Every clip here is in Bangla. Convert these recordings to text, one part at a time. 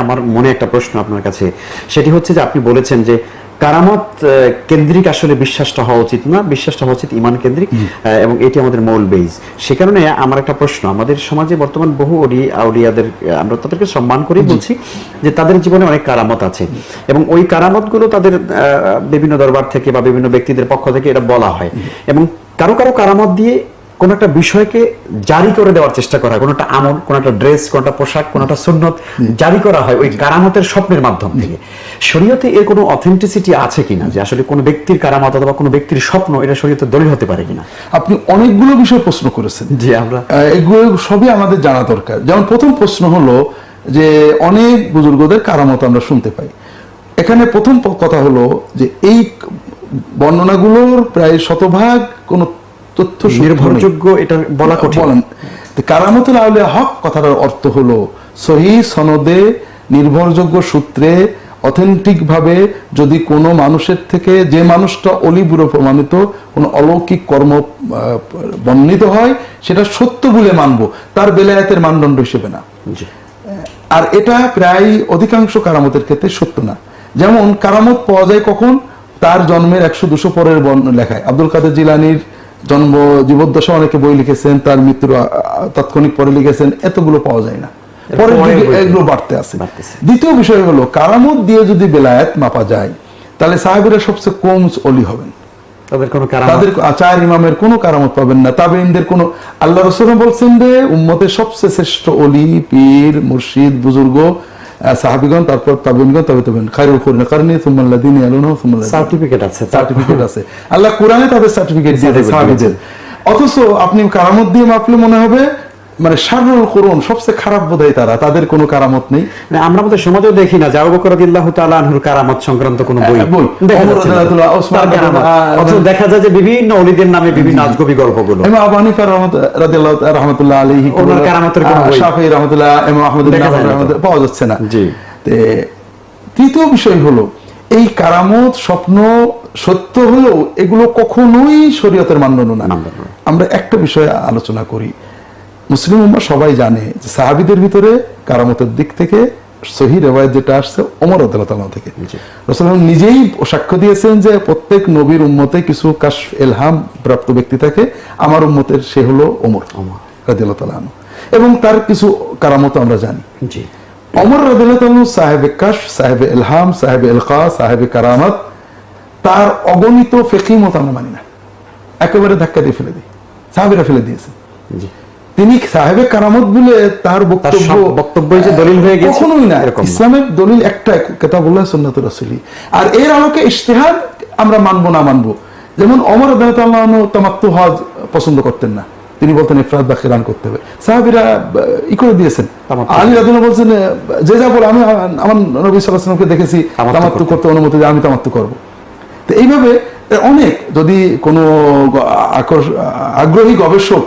আমার মনে একটা প্রশ্ন আপনার কাছে, সেটি হচ্ছে যে আপনি বলেছেন যে কারামত কেন্দ্রিক আসলে বিশ্বাসটা হওয়া উচিত না, বিশ্বাসটা হওয়া উচিত ঈমান কেন্দ্রিক, এবং এটি আমাদের মূল বেস। সে কারণে আমার একটা প্রশ্ন, আমাদের সমাজে বর্তমান বহু আউলিয়াদের আমরা তাদেরকে সম্মান করে বলছি যে তাদের জীবনে অনেক কারামত আছে, এবং ওই কারামতগুলো তাদের বিভিন্ন দরবার থেকে বা বিভিন্ন ব্যক্তিদের পক্ষ থেকে এটা বলা হয়, এবং কারো কারো কারামত দিয়ে কোন একটা বিষয়কে জারি করে দেওয়ার চেষ্টা করা হয়, কোন একটা আমল, কোন একটা ড্রেস, কোন একটা পোশাক, কোন একটা সুন্নত জারি করা হয় ওই কারামতের স্বপ্নের মাধ্যম থেকে। শরীয়তে এর কোনো অথেন্টিসিটি আছে কিনা, যে আসলে কোন ব্যক্তির কারামত অথবা কোন ব্যক্তির স্বপ্ন এটা শরীয়তে দলিল হতে পারে কিনা? আপনি অনেকগুলো বিষয় প্রশ্ন করেছেন, জি আমরা এগুলো সবই আমাদের জানা দরকার। যেমন প্রথম প্রশ্ন হলো যে অনেক বুজুর্গদের কারামত আমরা শুনতে পাই। এখানে প্রথম কথা হলো যে এই বর্ণনাগুলোর প্রায় শতভাগ কোন তথ্য নির্ভরযোগ্য এটা বলা কঠিন। কারামতুল আউলিয়া হক কথাটার অর্থ হলো সহি সনদে নির্ভরযোগ্য সূত্রে অথেন্টিক ভাবে যদি কোনো মানুষের থেকে, যে মানুষটা অলিবুড়ো প্রমাণিত কোনো অলৌকিক কর্ম বর্ণিত হয়, সেটা সত্য বলে মানবো, তার বেলায়েতের মানদণ্ড হিসেবে না। আর এটা প্রায় অধিকাংশ কারামতের ক্ষেত্রে সত্য না। যেমন কারামত পাওয়া যায় কখন? তার জন্মের 100-200 পরের লেখায়। আব্দুল কাদের জিলানীর জন্ম জীবদ্দশা অনেকে বই লিখেছেন, তার মৃত্যুর তাৎক্ষণিক পরে লিখেছেন, এতগুলো পাওয়া যায় না, পরে এগুলো বাড়তে আছে। দ্বিতীয় বিষয় হলো কারামত দিয়ে যদি বেলায়েত মাপা যায়, তাহলে সাহাবীরা সবচেয়ে কম ওলি হবেন, তাদের 4 ইমামের কোনো কারামত পাবেন না। তাবেঈনদের কোনো, আল্লাহ রাসূল বলছেন যে উম্মতের সবচেয়ে শ্রেষ্ঠ ওলি, পীর, মুর্শিদ, বুজুর্গ সাহাবীগণ, তারপর তাবেঈনগণ, তবে খায়রুল কুরুনি কারনি সুম্মা আল্লাযিনা ইয়ালুনহুম সুম্মা সার্টিফিকেট আছে। আল্লাহ কোরআনে তাদের সার্টিফিকেট দিয়েছে সাহাবীদের। অথচ আপনি কারামত দিয়ে মাপলে মনে হবে মানে শাররুল কুরুন, সবচেয়ে খারাপ বোধহয় তারা, তাদের কোনো কারামত নেই। আমরা আমাদের সমাজেও দেখি না যে আবু বকর রাদিয়াল্লাহু তাআলা আনহুর কারামত সংক্রান্ত কোনো বই দেখা যায় যে বিভিন্ন ওলিদের নামে বিভিন্ন আজগবি গল্পগুলো। ইমাম আবু হানিফা রাহমাতুল্লাহ আলাইহি ওনার কারামতের কোনো বই, শাফিঈ রাহমাতুল্লাহ, ইমাম আহমদ রাহমাতুল্লাহ পাওয়া যাচ্ছে না। জি। তৃতীয় বিষয় হলো এই কারামত স্বপ্ন সত্য হলেও এগুলো কখনোই শরীয়তের মানদণ্ড না। আমরা একটা বিষয় আলোচনা করি, মুসলিম উম্মাহ সবাই জানে যে সাহাবীদের ভিতরে কারামতের দিক থেকে সহি রিওয়ায়াত যেটা আসছে ওমর রাদিয়াল্লাহু তাআলা থেকে। রাসূলুল্লাহ নিজেই সাক্ষ্য দিয়েছেন যে প্রত্যেক নবীর উম্মতে কিছু কাশফ ইলহাম প্রাপ্ত ব্যক্তি থাকে, আমার উম্মতের সে হলো ওমর রাদিয়াল্লাহু তাআলা। এবং তার কিছু কারামত আমরা জানি। জি। ওমর রাদিয়াল্লাহু তাআলা সাহেবে কাশফ, সাহেবে ইলহাম, সাহেবে ইলকা, সাহেবে কারামত, তার অগণিত ফিকহি মত আমরা মানি না, একেবারে ধাক্কা দিয়ে ফেলে দিই, সাহাবীরা ফেলে দিয়েছেন। জি। তিনি সাহেবে কারামত বলে তার বক্তব্য যে দলিল হয়ে গেছে, কখনোই না। ইসলামের দলিল একটা, কিতাবুল্লাহ সুন্নাতুর রাসূলি। আর এর আলোকে ইজতিহাদ আমরা মানবো না মানবো। যেমন ওমর রাদিয়াল্লাহু আনহু তামাত্তু হজ পছন্দ করতেন না, তিনি বলতেন ইফরাদ বা কিরান করতে হবে, সাহাবীরা করে দিয়েছেন। আলী রাদিয়াল্লাহু বলছেন যে যা বলে, আমি আমার নবী সাল্লাল্লাহু আলাইহি ওয়াসাল্লামকে দেখেছি তামাত্তু করতে অনুমতি দিয়ে, আমি তামাত্তু করব। তো এইভাবে অনেক, যদি কোনো আগ্রহী গবেষক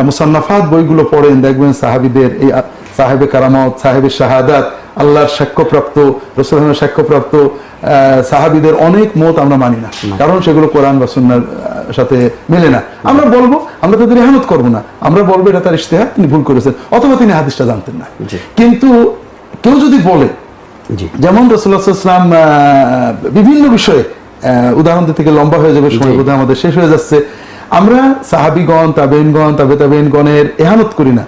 মুসান্নাফাত বইগুলো পড়েন, দেখবেন সাহাবীদের এই সাহেবে কারামত, সাহেবে শাহাদাত, আল্লাহর সাক্ষ্যপ্রাপ্ত, রাসূলের সাক্ষ্যপ্রাপ্ত সাহাবীদের অনেক মত আমরা মানি না, কারণ সেগুলো কোরআন বা সুন্নাহর সাথে মেলে না। আমরা বলবো, আমরা তাদের ইহানত করবো না, আমরা বলবো এটা তার ইজতিহাদ, তিনি ভুল করেছেন, অথবা তিনি হাদিসটা জানতেন না। কিন্তু কেউ যদি বলে, যেমন রাসূলুল্লাহ সাল্লাল্লাহু আলাইহি ওয়াসাল্লাম বিভিন্ন বিষয়ে, উদাহরণ দিতে থেকে লম্বা হয়ে যাবে, সময় বোধহয় আমাদের শেষ হয়ে যাচ্ছে, আমরা সাহাবীগণ, তাবেঈনগণ, তাবেঈনগণের ইহানত করি না,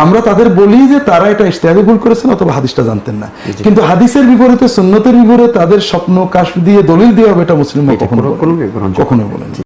আমরা তাদের বলি যে তারা এটা ইজতিহাদে ভুল করেছেন অথবা হাদিসটা জানতেন না। কিন্তু হাদিসের বিপরীতে, সুন্নতের বিপরীতে তাদের স্বপ্ন কাশফ দিয়ে দলিল দিয়ে হবে, এটা মুসলিম কখনো বলেন।